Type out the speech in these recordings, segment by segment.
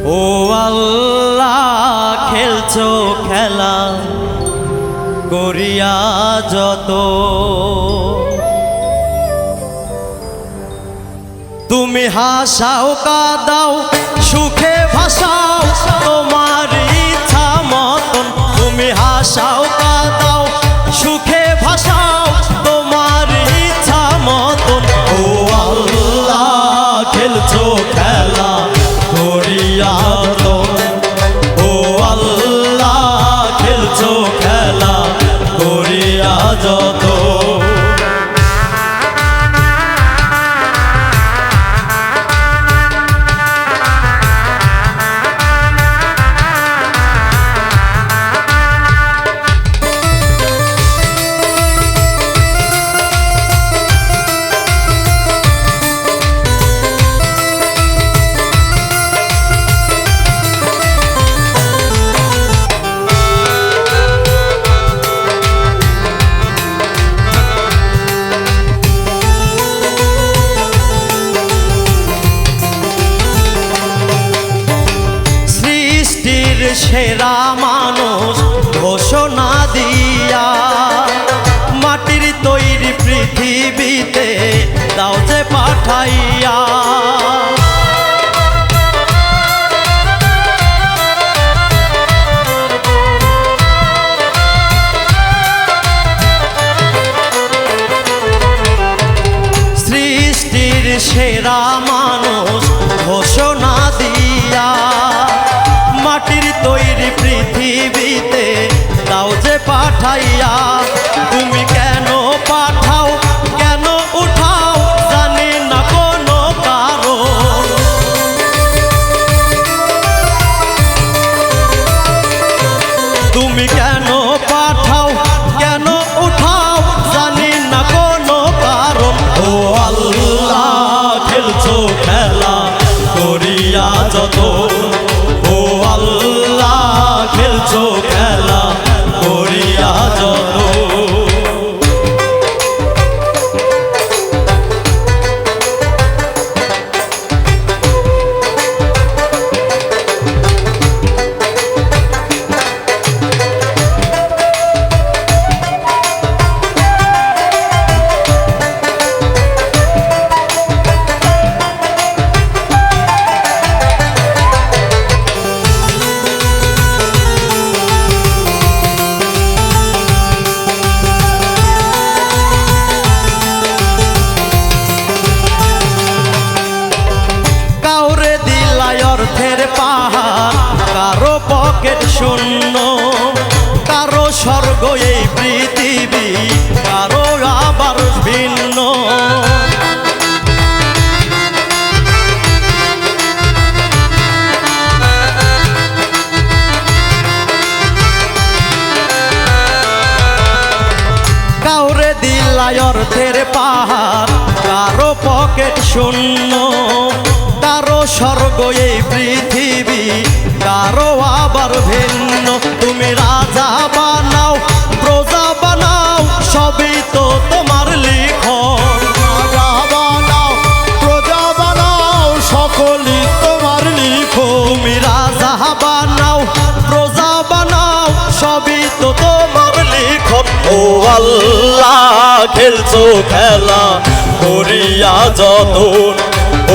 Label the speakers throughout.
Speaker 1: ও আল্লাহ খেলছো খেলা করিয়া যত, তুমি হাসাও কাঁদাও সুখে ভাসাও তোমার ইচ্ছা মতন, তুমি হাসাও কাঁদাও সুখে ভাসাও তোমার ইচ্ছা মতন। ও আল্লাহ খেলছো খেলা করিয়া যত, ও আল্লাহ খেলছো খেলা করিয়া যত। সেরা মানুষ ঘোষণা দিয়া মাটির তৈরি পৃথিবীতে দাও যে পাঠাইয়া, সৃষ্টির সেরা মানুষ ঘোষণা দিয়া মাটির তৈরি পৃথিবীতে দাও যে পাঠাইয়া। তুমি কেন পাঠাও কেন উঠাও জানি না কোনো কারণ, তুমি কেন পাঠাও কেন উঠাও জানি না কোনো কারণ। ও আল্লাহ খেলছো খেলা করিয়া যত, ও আল্লাহ খেলছো খেলা করিয়া যত। অর্থের পাহাড় কারো পকেট শূন্য, কারো স্বর্গ এই পৃথিবী কারো আবার ভিন্ন। কাউরে দিলাই অর্থের পাহাড় কারো পকেট শূন্য, কারো স্বর্গ এই পৃথিবী কারো আবার ভিন্ন। তুমি রাজা বানাও প্রজা বানাও সবই তো তোমার লিখন,
Speaker 2: রাজা বানাও প্রজা বানাও সকলই তোমার লিখন।
Speaker 1: তুমি রাজা বানাও প্রজা বানাও সবই তো তোমার লিখন। ও আল্লাহ খেলছো খেলা করিয়া যত,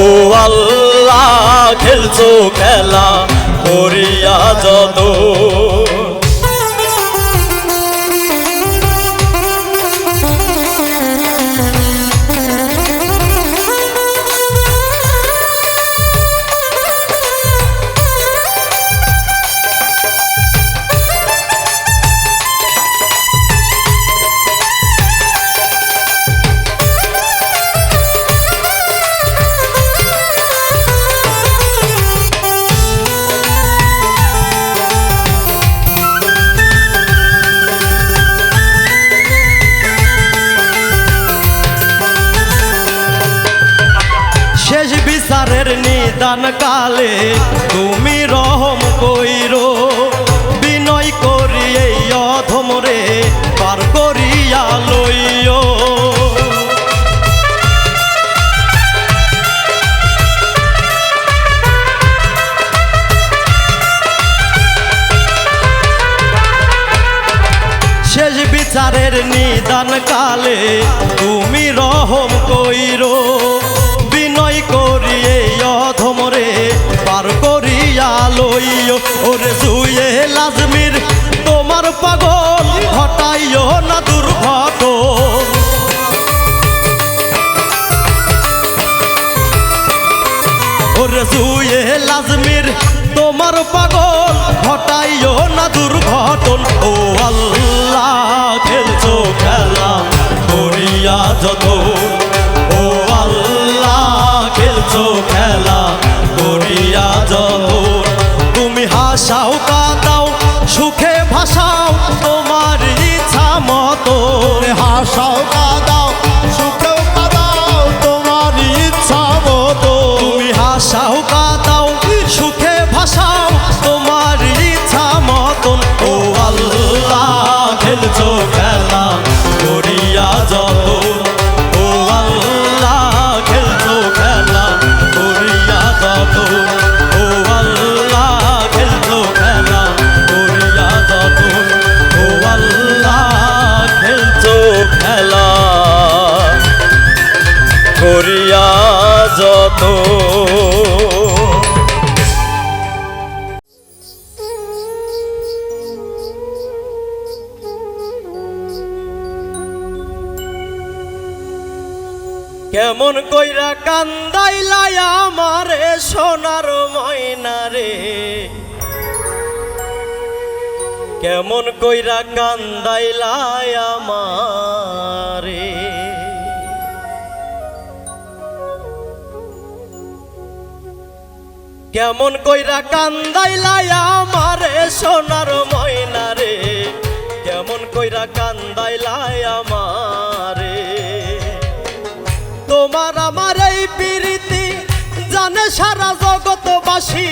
Speaker 1: ও আল্লাহ খেলছো খেলা করিয়া যত। শেষ বিচারের নিদান কালে তুমি রহম কইরো, বিনয় করি এই অধমরে পার করিয়া লইও। নিদান কালে তুমি রহম কইরো বিনয় করি এই অধমরে পার করিয়া লইও ওরে জুয়ে লাজমির তোমার পাগল ঘটাইও না দুর্ঘটন ওরে জুয়ে লাজমির তোমার পাগল ঘটাইও না দুর্ঘটন ও আল্লাহ খেলছো খেলা করিয়া যত ও আল্লাহ খেলছো খেলা করিয়া যত তুমি হাসাও কাঁদাও সুখে ভাসাও তোমার ইচ্ছা মতো
Speaker 2: হাসাও কাঁদাও সুখেও কাঁদাও তোমার ইচ্ছা মতো
Speaker 1: তুমি হাসাও কাঁদাও সুখে ভাসাও তোমার ইচ্ছা মতন ও আল্লাহ খেলছো খেলা করিয়া যত ও আল্লাহ খেলছো খেলা করিয়া যত ও আল্লাহ খেলছো খেলা করিয়া যত ও আল্লাহ খেলছো খেলা করিয়া যত কেমন কইরা কান্দাইলাই আমারে সোনার ময়না রে কেমন কইরা কান্দাইলাই আমারে কেমন কইরা কান্দাইলাই আমারে সোনার ময়না রে কেমন কইরা কান্দাইলাই আমারে তোমার আমার এই প্রীতি জানে সারা জগৎবাসী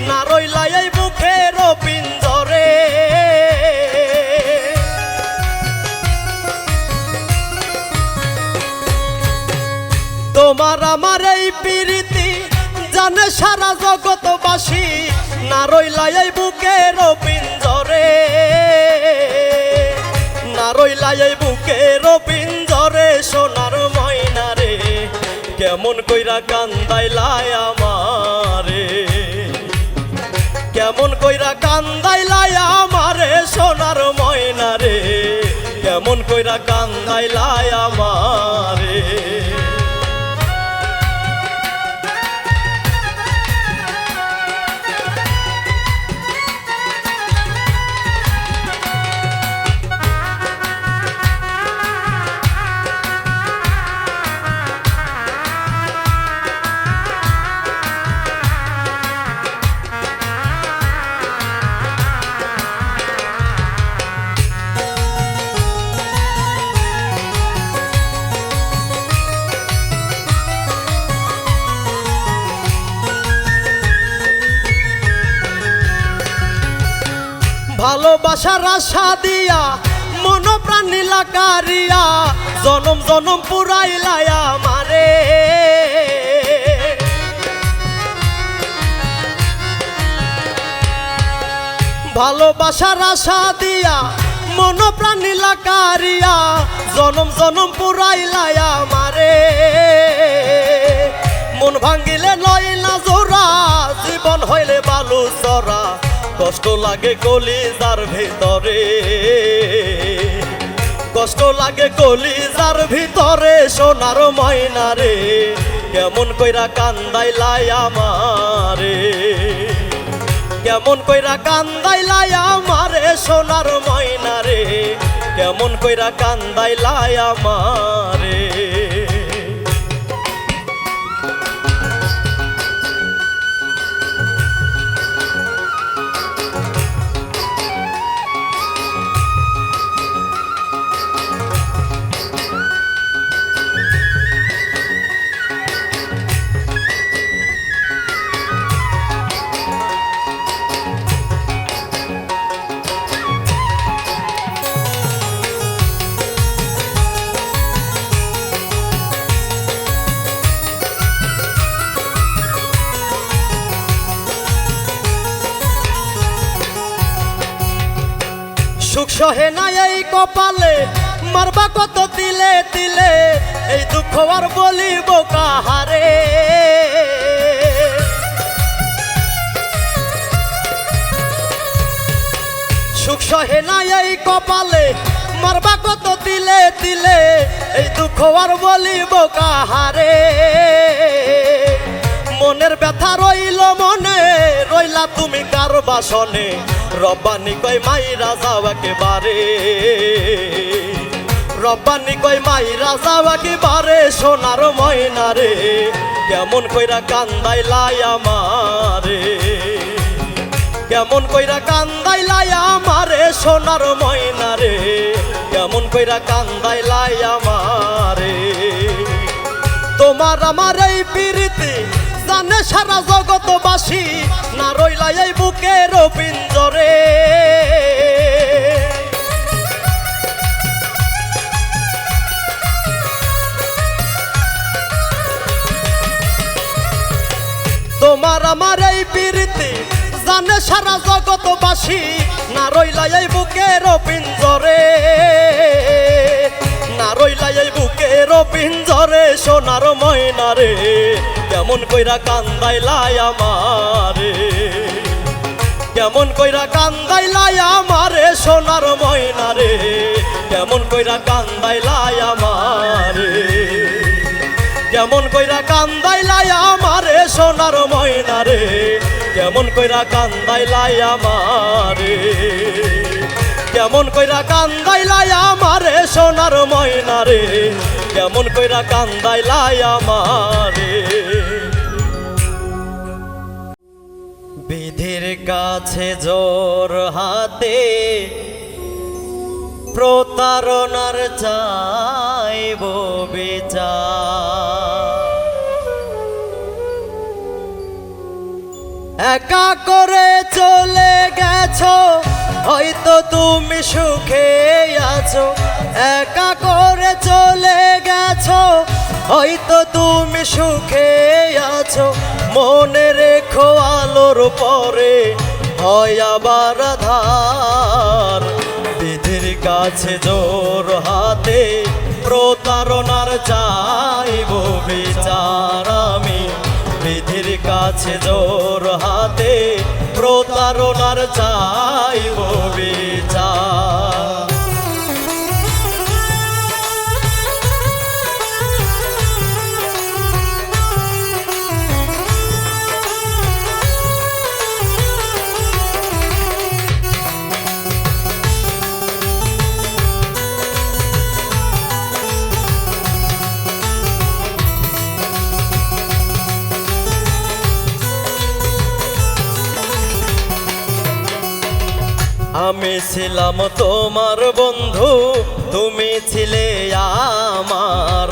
Speaker 1: না রইলা এই বুকের পিঞ্জরে তোমার আমার এই প্রীতি জানে সারা জগৎবাসী না রইলা এই বুকের পিঞ্জরে না রইলা এই বুকের পিঞ্জরে সোনার ময়না রে কেমন কইরা কান্দাইলাই আমারে কেমন কইরা কান্দাইলাই আমারে সোনার ময়না রে কেমন কইরা কান্দাইলাই আমারে ভালোবাসার আশা দিয়া মন প্রাণ নীলা কারিয়া জনম জনম পুরাইলাই আমারে ভালোবাসার আশা দিয়া মন প্রাণ নীলা কারিয়া জনম জনম পুরাইলাই আমারে মন ভাঙ্গিলে লয় না জোড়া জীবন হইলে বালু চরা কষ্ট লাগে কলিজার ভিতরে কষ্ট লাগে কলিজার ভিতরে সোনার ময়না রে কেমন কইরা কান্দাইলাই আমারে কেমন কইরা কান্দাইলাই আমারে সোনার ময়না রে কেমন কইরা কান্দাইলাই আমারে সুখ সহে না এই কপালে মারবা কত তিলে তিলে এই দুঃখ আর বলিব কাহারে সুখ সহে না এই কপালে মারবা কত তিলে তিলে এই দুঃখ আর বলিব কাহারে মনের ব্যথা রইল মনে রইলা তুমি কার বাসনে রব্বানি কই মাইরা যাও একেবারে রব্বানি কই মাইরা যাও একেবারে সোনার ময়না রে কেমন কইরা কান্দাইলাই আমারে কেমন কইরা কান্দাইলাই আমারে সোনার ময়না রে কেমন কইরা কান্দাইলাই আমারে তোমার আমার এই প্রীতি জানে সারা জগতবাসী না রইলা এই বুকের পিঞ্জরে তোমার আমার এই প্রীতি জানে সারা জগতবাসী না রইলা এই বুকের পিঞ্জরে না রইলা এই বুকের পিঞ্জরে সোনার ময়না রে কেমন কইরা কান্দাইলাই আমারে কেমন কইরা কান্দাইলাই আমারে সোনার ময়না রে কেমন কইরা কান্দাইলাই আমারে কেমন কইরা কান্দাইলাই আমারে সোনার ময়না রে কেমন কইরা কান্দাইলাই আমারে কেমন কইরা কান্দাইলাই আমারে সোনার ময়না রে কেমন কইরা কান্দাইলাই আমারে বিধির কাছে জোর হাতে প্রতারণার চাইব বিচার একা করে চলে গেছো হয়তো তুমি সুখে আছো একা করে চলে গেছো হয়তো তুমি সুখে আছো মনে রেখো আলোর পরে হয় আবার আধার বিধির কাছে জোর হাতে প্রতারণার চাইব বিচার আমি বিধির কাছে জোর হাতে প্রতারণার চাইব বিচার আমি ছিলাম তোমার বন্ধু তুমি ছিলে আমার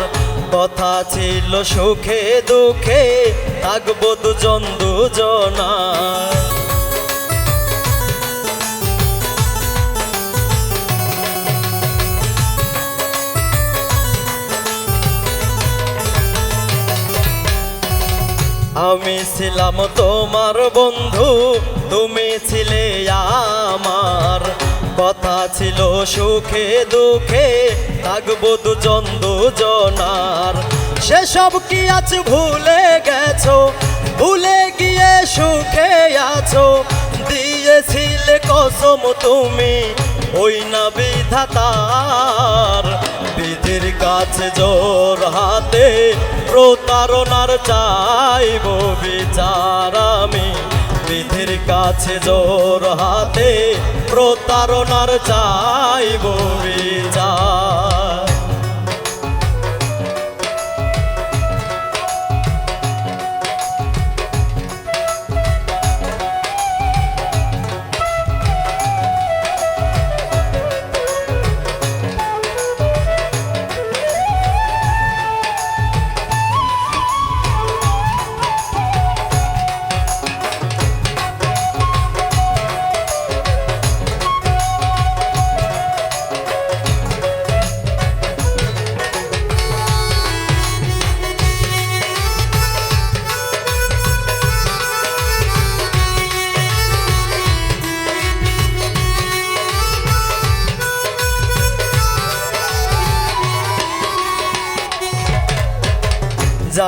Speaker 1: কথা ছিল সুখে দুঃখে থাকবো দুজন দুজনা আমি ছিলাম তোমার বন্ধু তুমি ছিলে আমার কথা ছিল সুখে দুঃখে থাকবো দুজন দুজনার সেসব কি আজ ভুলে গেছো ভুলে গিয়ে সুখে আছো দিয়েছিলে কসম তুমি ওই না বিধাতার বিধির কাছে জোর হাতে প্রতারণার চাইব বিচার আমি বিধির কাছে জোর হাতে প্রতারণার চাইব বিচার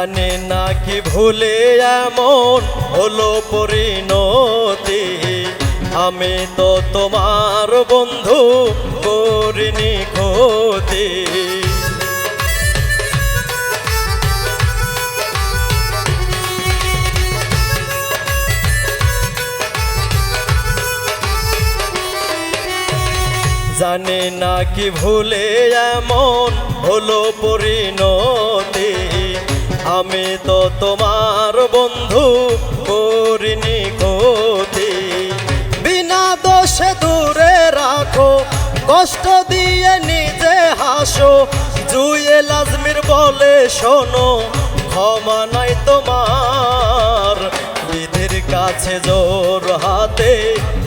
Speaker 1: জানি না কি ভুলে এমন হলো পরিণতি, আমি তো তোমার বন্ধু করিনি ক্ষতি। জানি না কি ভুলে এমন হলো পরিণতি, আমি তো তোমার বন্ধু করিনি ক্ষতি। বিনা দোষে দূরে রাখো, কষ্ট দিয়ে নিজে হাসো, জুয়েল আজমির বলে শোনো, ক্ষমা নাই তোমার। বিধির কাছে জোর হাতে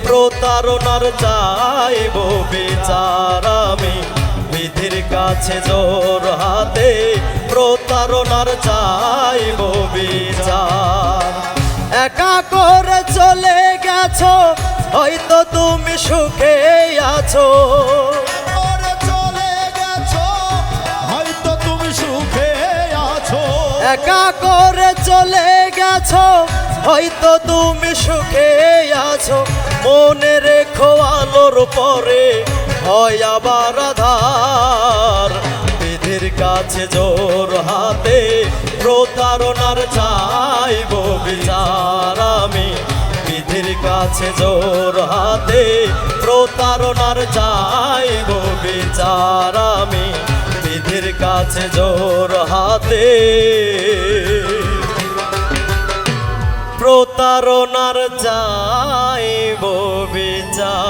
Speaker 1: প্রতারণার চাইব বিচার আমি, বিধির কাছে জোর হাতে প্রতারণার চাইব বিচার। একা করে চলে গেছো, হয়তো তুমি সুখে আছো,
Speaker 2: চলে গেছো হয়তো তুমি সুখে আছো।
Speaker 1: একা করে চলে গেছো, হয়তো তুমি সুখে আছো। মনে রেখো আলোর পরে হয় আবার আধার, বিধির কাছে জোর হাতে প্রতারণার চাইব বিচার আমি, বিধির কাছে জোর হাতে প্রতারণার চাইব বিচার আমি, বিধির কাছে জোর হাতে প্রতারণার চাইব বিচার।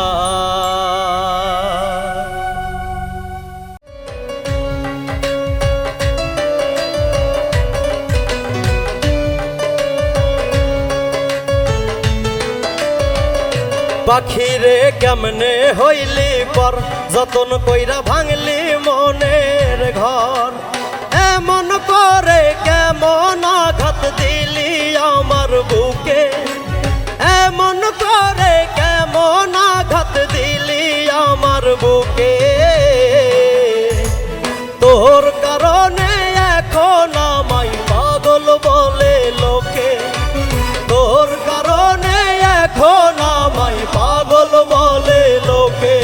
Speaker 1: পাখিরে কেমনে হইলি পর, যতন কইরা ভাঙলি মনের ঘর। এমন করে কেমন আঘাত দিলি আমার বুকে, এমন করে কেমন আঘাত দিলি আমার বুকে। তোর কারণে এখন আমায় পাগল বলে লোকে, তোর কারণে এখন আমায় পাগল বলে লোকে।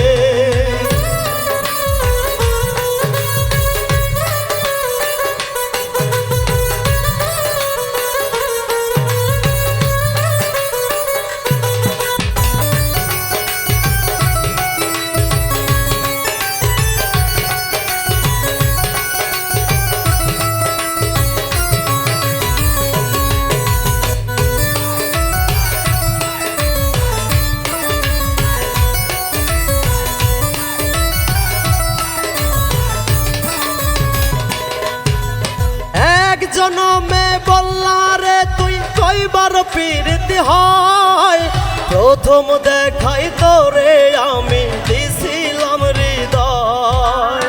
Speaker 1: জনমে বললা রে তুই কয়বার প্রীতি হয়, প্রথম দেখাই তোরে আমি দিছিলাম হৃদয়।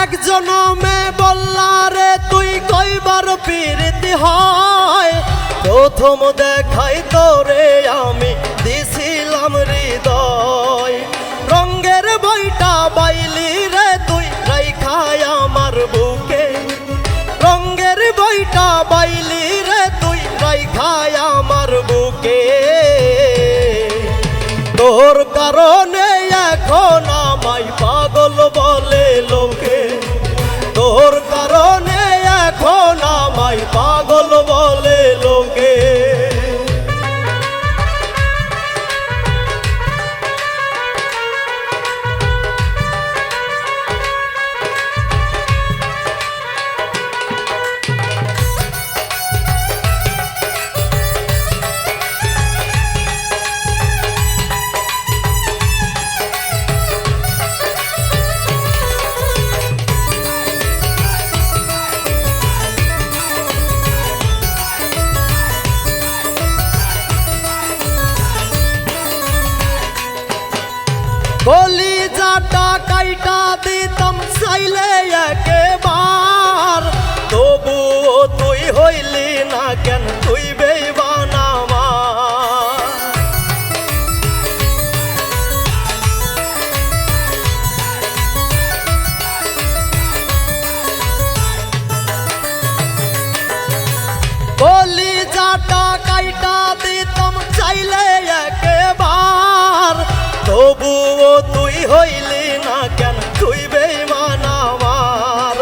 Speaker 1: এক জনমে বললা রে তুই কয়বার প্রীতি হয়, প্রথম দেখাই তোরে আমি দিছিলাম হৃদয়। রঙ্গের বইটা বাইলি রে তুই রাইখাই আমার বুকে, রঙ্গের বইটা বাইলি রে তুই রাইখাই আমার বুকে। তোর কারণে এখন আমায় পাগল বলে লোকে, তোর কারণে এখন আমায় পাগল বলে লোকে। কলিজাটা কাইটা দিতাম চাইলে একেবার, তবুও তুই হইলি না কেন, তুই বেইমান আমার। তবুও তুই হইলি না কেন, তুই বেঈমান আমার।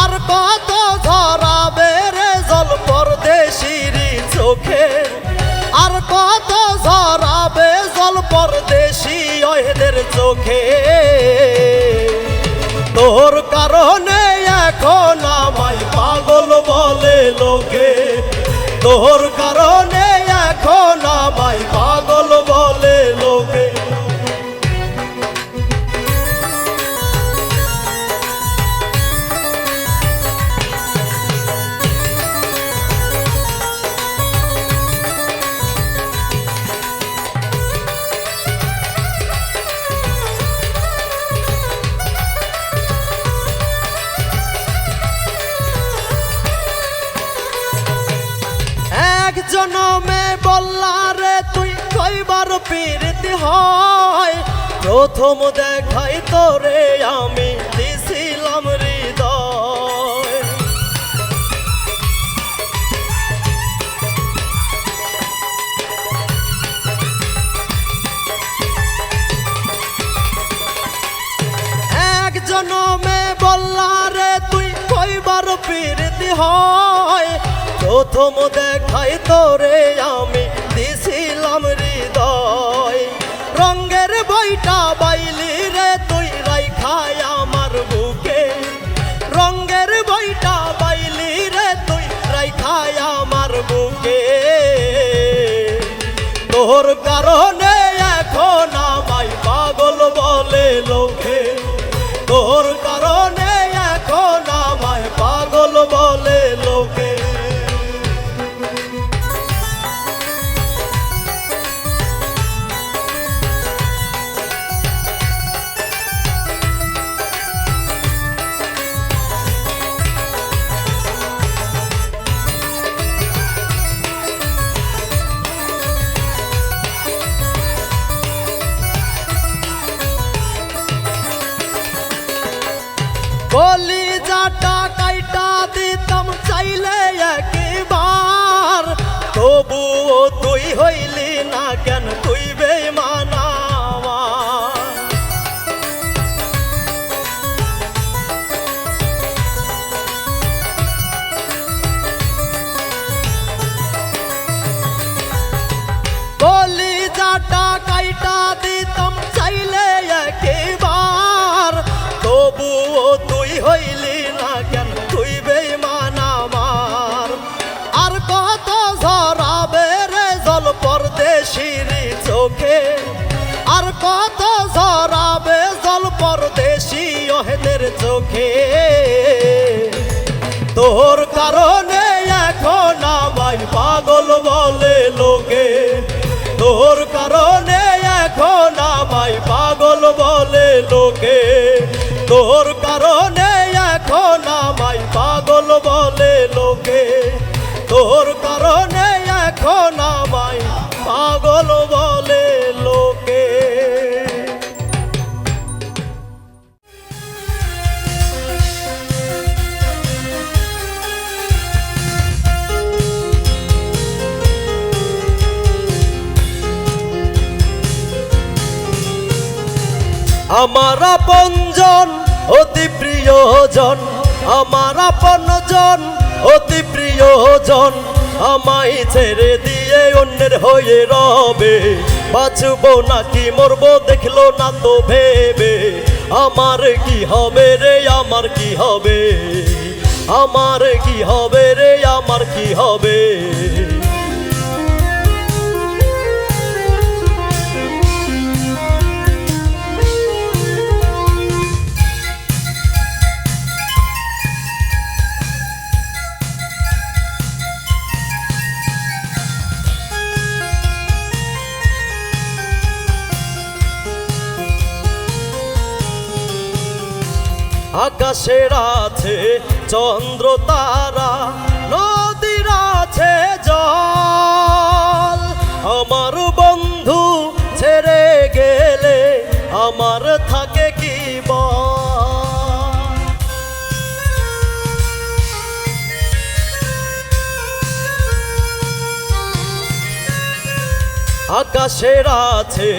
Speaker 1: আর কত ঝরাবে রে জল পরদেশির চোখে, আর কত ঝরাবে জল পরদেশি ওদের চোখে। তোর কারণে এখন আমায় পাগল বলে লোকে, তোর কারণে এখন আমায় পাগল বলে লোকে। এক জনমে বললা রে তুই কয়বার প্রীতি হয়, প্রথম দেখাই তোরে আমি দিছিলাম হৃদয়। এক জনমে বললা রে তুই কয়বার প্রীতি হয়, প্রথম দেখাই তোরে আমি দিছিলাম হৃদয়। রঙ্গের বইটা বাইলি রে তুই রাইখায় আমার বুকে, রঙ্গের বইটা বাইলি রে তুই রাইখায় আমার বুকে। তোর কারণে এখন আমায় পাগল বলে লোকে, তোর কারণে এখন আমায় পাগল বলে লোকে। কলিজাটা কাইটা দিতাম চাইলে একবার, তবুও তুই হইলি না কেন, তুই বেঈমান আমার। কলিজাটা কাইটা দিতাম চাইলে একবার, তবুও তুই হইলি না কেন, তুই বেঈমান আমার। আর কত ঝরাবে রে জল পরদেশির চোখে, আর কত ঝরাবে জল পরদেশি ওদের চোখে। তোর কারণে এখন আমায় পাগল বলে লোকে, তোর কারণে এখন আমায় পাগল বলে লোকে, তোর কারণে এখন আমায় পাগল বলে লোকে, তোর কারণে এখন আমায় পাগল বলে লোকে। আমার আপনজন অতি প্রিয়জন, আমার আপনজন অতি প্রিয়জন, আমায় ছেড়ে দিয়ে অন্যের হয়ে রবে, বাঁচব নাকি মরবো দেখলো না তো ভেবে। আমার কি হবে রে, আমার কি হবে, আমার কি হবে রে, আমার কি হবে। আকাশের আছে চন্দ্র তারা, নদীর আছে জল, আমার বন্ধু ছেড়ে গেলে আমার থাকে কি বল। আকাশের আছে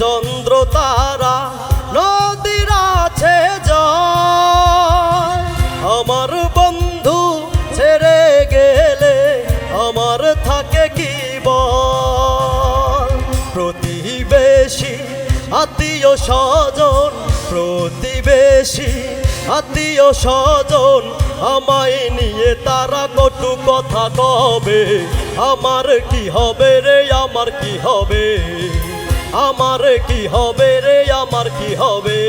Speaker 1: চন্দ্র তারা নদীর আছে জল। আমার বন্ধু ছেড়ে গেলে আমার থাকে কি বল। প্রতিবেশী আত্মীয় স্বজন, প্রতিবেশী আত্মীয় স্বজন আমায় নিয়ে তারা কটু কথা কবে। আমার কি হবে রে, আমার কি হবে, আমার কি হবে রে, আমার কি হবে।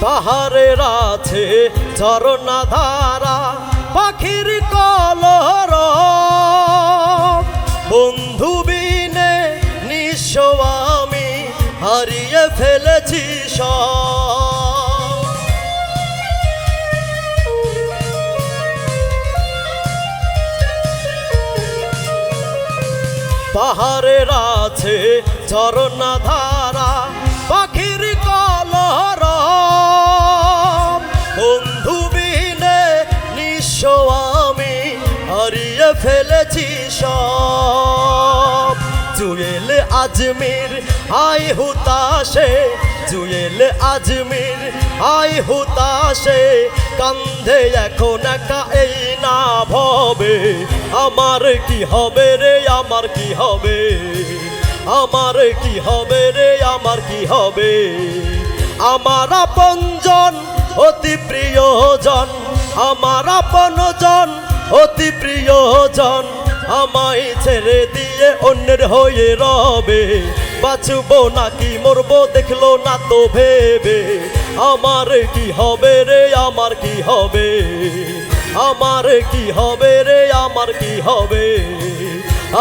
Speaker 1: পাহাড়ের আছে ঝরনা ধারা, পাখির কলরব। বন্ধু বিনে নিঃস্ব আমি হারিয়ে ফেলেছি সব। পাহাড়ের আছে ঝরনা ধারা, পাখির কলরব। বন্ধু বিনে নিঃস্ব আমি হারিয়ে ফেলেছি সব। জুয়েল আজমির আয় হুতাশে, জুয়েল আজমির আয় হুতাশে, কান্ধে এখন একা এই না ভবে। আমার কি হবে রে, আমার কি হবে, আমার কি হবে রে, আমার কি হবে। আমার আপনজন অতি প্রিয়জন, আমার আপনজন অতি প্রিয়জন আমায় ছেড়ে দিয়ে অন্যের হয়ে রবে। বাঁচবো নাকি মরবো দেখলো না তো ভেবে। আমার কি হবে রে, আমার কি হবে, আমার কি হবে রে, আমার কি হবে,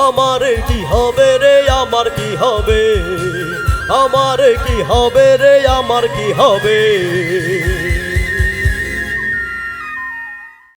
Speaker 1: আমার কি হবে রে, আমার কি হবে, আমার কি হবে রে, আমার কি হবে।